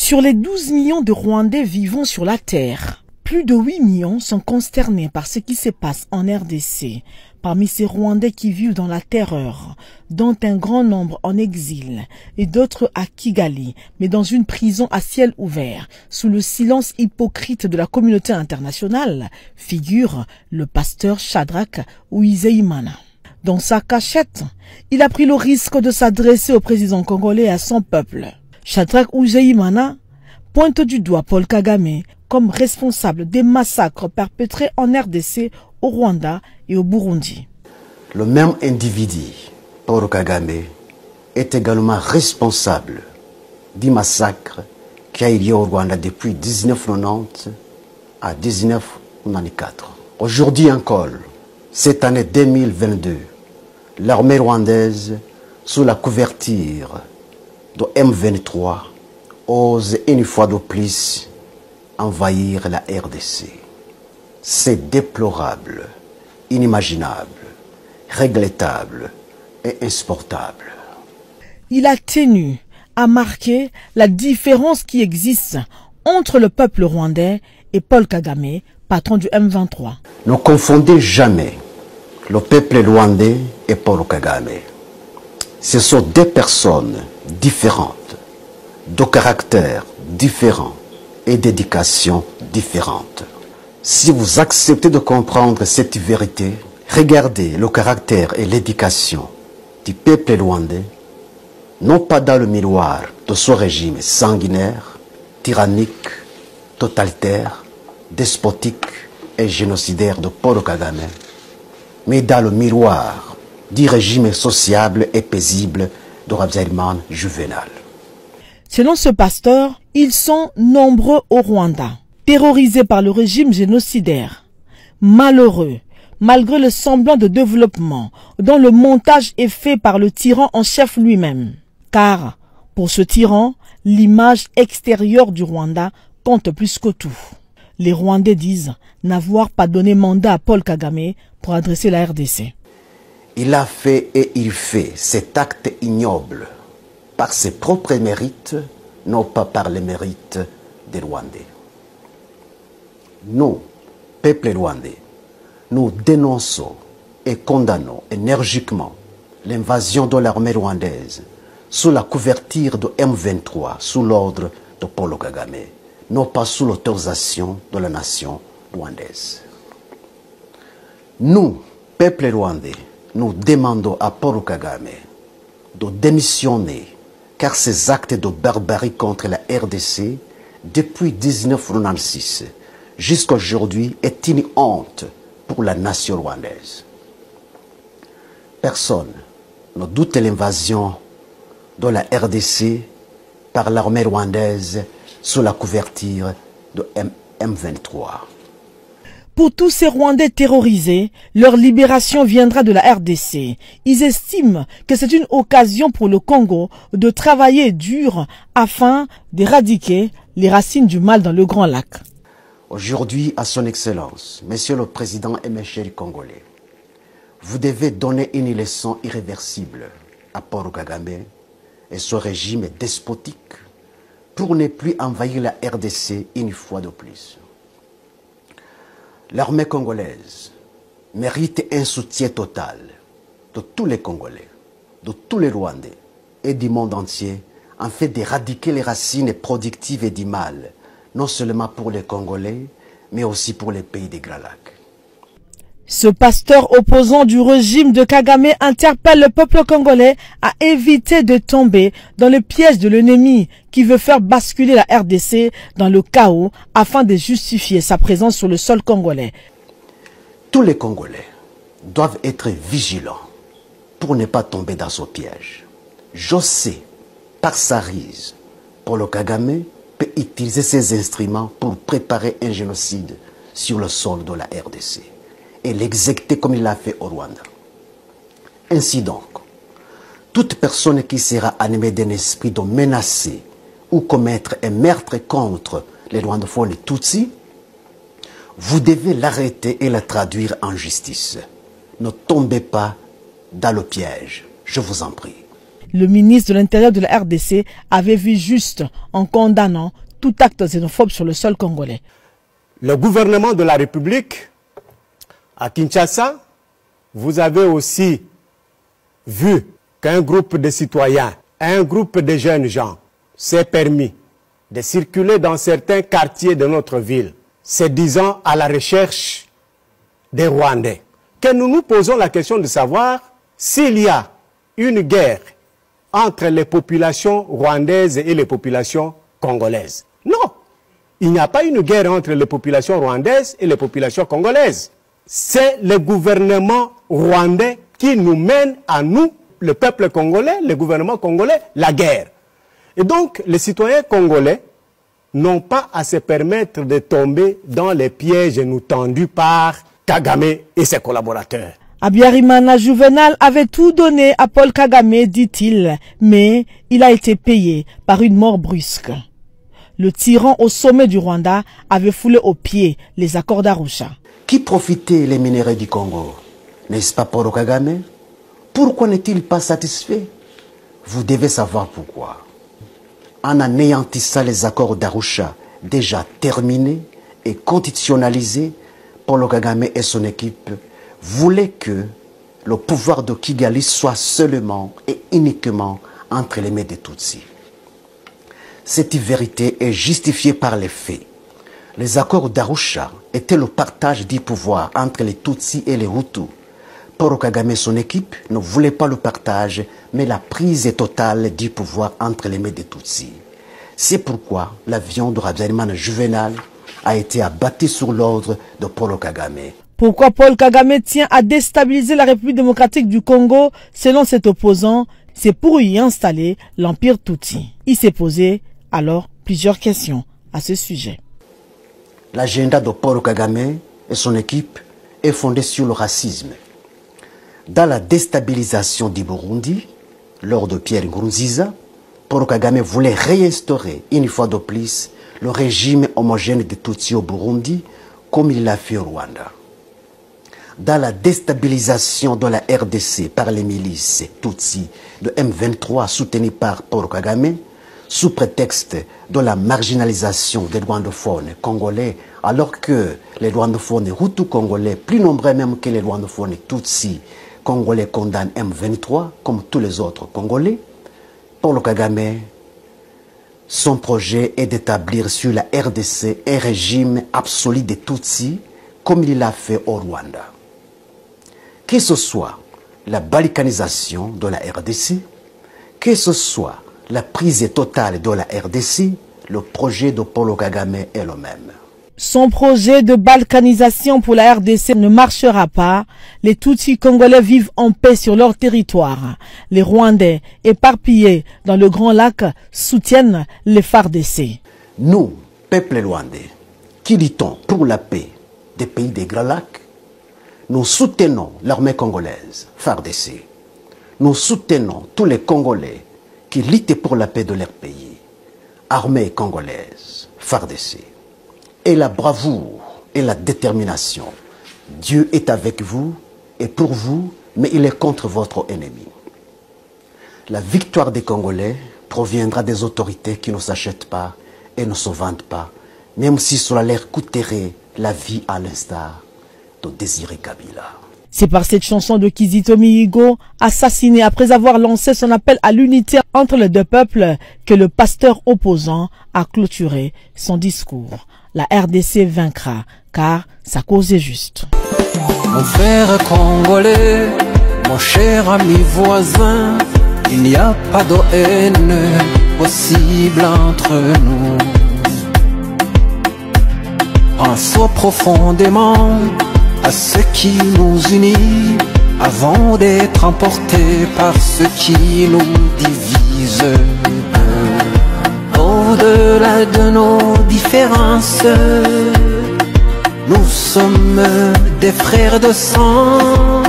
Sur les 12 millions de Rwandais vivant sur la terre, plus de 8 millions sont consternés par ce qui se passe en RDC. Parmi ces Rwandais qui vivent dans la terreur, dont un grand nombre en exil et d'autres à Kigali, mais dans une prison à ciel ouvert, sous le silence hypocrite de la communauté internationale, figure le pasteur Shadrach Uwizeyimana. Dans sa cachette, il a pris le risque de s'adresser au président congolais et à son peuple. Shadrach Uwizeyimana pointe du doigt Paul Kagame comme responsable des massacres perpétrés en RDC, au Rwanda et au Burundi. Le même individu, Paul Kagame, est également responsable du massacre qui a eu lieu au Rwanda depuis 1990 à 1994. Aujourd'hui encore, cette année 2022, l'armée rwandaise, sous la couverture de M23, ose une fois de plus envahir la RDC. C'est déplorable, inimaginable, regrettable et insupportable. Il a tenu à marquer la différence qui existe entre le peuple rwandais et Paul Kagame, patron du M23. Ne confondez jamais le peuple rwandais et Paul Kagame. Ce sont deux personnes différentes, de caractères différents et d'éducation différente. Si vous acceptez de comprendre cette vérité, regardez le caractère et l'éducation du peuple rwandais, non pas dans le miroir de ce régime sanguinaire, tyrannique, totalitaire, despotique et génocidaire de Paul Kagame, mais dans le miroir du régime sociable et paisible de Habyarimana Juvenal. Selon ce pasteur, ils sont nombreux au Rwanda, terrorisés par le régime génocidaire, malheureux, malgré le semblant de développement dont le montage est fait par le tyran en chef lui-même. Car, pour ce tyran, l'image extérieure du Rwanda compte plus que tout. Les Rwandais disent n'avoir pas donné mandat à Paul Kagame pour adresser la RDC. Il a fait et il fait cet acte ignoble par ses propres mérites, non pas par les mérites des Rwandais. Nous, peuple rwandais, nous dénonçons et condamnons énergiquement l'invasion de l'armée rwandaise sous la couverture de M23, sous l'ordre de Paul Kagame, non pas sous l'autorisation de la nation rwandaise. Nous, peuple rwandais, nous demandons à Paul Kagame de démissionner car ces actes de barbarie contre la RDC depuis 1996 jusqu'à aujourd'hui est une honte pour la nation rwandaise. Personne ne doute l'invasion de la RDC par l'armée rwandaise sous la couverture de M23. Pour tous ces Rwandais terrorisés, leur libération viendra de la RDC. Ils estiment que c'est une occasion pour le Congo de travailler dur afin d'éradiquer les racines du mal dans le Grand Lac. Aujourd'hui, à son Excellence, Monsieur le Président et mes chers Congolais, vous devez donner une leçon irréversible à Paul Kagame et son régime despotique pour ne plus envahir la RDC une fois de plus. L'armée congolaise mérite un soutien total de tous les Congolais, de tous les Rwandais et du monde entier en fait d'éradiquer les racines productives et du mal, non seulement pour les Congolais, mais aussi pour les pays des Grands Lacs. Ce pasteur opposant du régime de Kagame interpelle le peuple congolais à éviter de tomber dans le piège de l'ennemi qui veut faire basculer la RDC dans le chaos afin de justifier sa présence sur le sol congolais. Tous les Congolais doivent être vigilants pour ne pas tomber dans ce piège. Je sais, par sa ruse, Paul Kagame peut utiliser ces instruments pour préparer un génocide sur le sol de la RDC et l'exécuter comme il l'a fait au Rwanda. Ainsi donc, toute personne qui sera animée d'un esprit de menacer ou commettre un meurtre contre les Rwandophones et Tutsis, vous devez l'arrêter et la traduire en justice. Ne tombez pas dans le piège, je vous en prie. Le ministre de l'Intérieur de la RDC avait vu juste en condamnant tout acte xénophobe sur le sol congolais. Le gouvernement de la République, à Kinshasa, vous avez aussi vu qu'un groupe de citoyens, un groupe de jeunes gens s'est permis de circuler dans certains quartiers de notre ville, se disant à la recherche des Rwandais. Que nous nous posons la question de savoir s'il y a une guerre entre les populations rwandaises et les populations congolaises. Non, il n'y a pas une guerre entre les populations rwandaises et les populations congolaises. C'est le gouvernement rwandais qui nous mène à nous, le peuple congolais, le gouvernement congolais, la guerre. Et donc, les citoyens congolais n'ont pas à se permettre de tomber dans les pièges nous tendus par Kagame et ses collaborateurs. Habyarimana Juvenal avait tout donné à Paul Kagame, dit-il, mais il a été payé par une mort brusque. Le tyran au sommet du Rwanda avait foulé aux pieds les accords d'Arusha. Qui profitait les minéraux du Congo? N'est-ce pas Paul Kagame? Pourquoi n'est-il pas satisfait? Vous devez savoir pourquoi. En anéantissant les accords d'Arusha déjà terminés et conditionnalisés, Paul Kagame et son équipe voulaient que le pouvoir de Kigali soit seulement et uniquement entre les mains des Tutsis. Cette vérité est justifiée par les faits. Les accords d'Arusha étaient le partage du pouvoir entre les Tutsis et les Hutus. Paul Kagame et son équipe ne voulaient pas le partage, mais la prise totale du pouvoir entre les mains des Tutsis. C'est pourquoi l'avion de Habyarimana Juvenal a été abattu sur l'ordre de Paul Kagame. Pourquoi Paul Kagame tient à déstabiliser la République démocratique du Congo? Selon cet opposant, c'est pour y installer l'empire Tutsi. Il s'est posé alors plusieurs questions à ce sujet. L'agenda de Paul Kagame et son équipe est fondé sur le racisme. Dans la déstabilisation du Burundi, lors de Pierre Nkurunziza, Paul Kagame voulait réinstaurer une fois de plus le régime homogène des Tutsis au Burundi, comme il l'a fait au Rwanda. Dans la déstabilisation de la RDC par les milices Tutsis de M23 soutenues par Paul Kagame, sous prétexte de la marginalisation des rwandophones congolais, alors que les rwandophones hutus congolais, plus nombreux même que les rwandophones tutsis congolais, condamnent M23 comme tous les autres Congolais, Paul Kagame, son projet est d'établir sur la RDC un régime absolu des Tutsis, comme il l'a fait au Rwanda. Que ce soit la balkanisation de la RDC, que ce soit la prise totale de la RDC, le projet de Paul Kagame est le même. Son projet de balkanisation pour la RDC ne marchera pas. Les Tutsis congolais vivent en paix sur leur territoire. Les Rwandais, éparpillés dans le Grand Lac, soutiennent les FARDC. Nous, peuple rwandais, qui luttons pour la paix des pays des Grands Lacs, nous soutenons l'armée congolaise, FARDC. Nous soutenons tous les Congolais qui luttent pour la paix de leur pays, armée congolaise, FARDC. Et la bravoure et la détermination. Dieu est avec vous et pour vous, mais il est contre votre ennemi. La victoire des Congolais proviendra des autorités qui ne s'achètent pas et ne se vendent pas, même si cela leur coûterait la vie à l'instar de Désiré Kabila. C'est par cette chanson de Kizito Mihigo, assassiné après avoir lancé son appel à l'unité entre les deux peuples, que le pasteur opposant a clôturé son discours. La RDC vaincra, car sa cause est juste. Mon frère congolais, mon cher ami voisin, il n'y a pas de haine possible entre nous. Pensons profondément à ce qui nous unit, avant d'être emportés par ce qui nous divise. Au-delà de nos différences, nous sommes des frères de sang.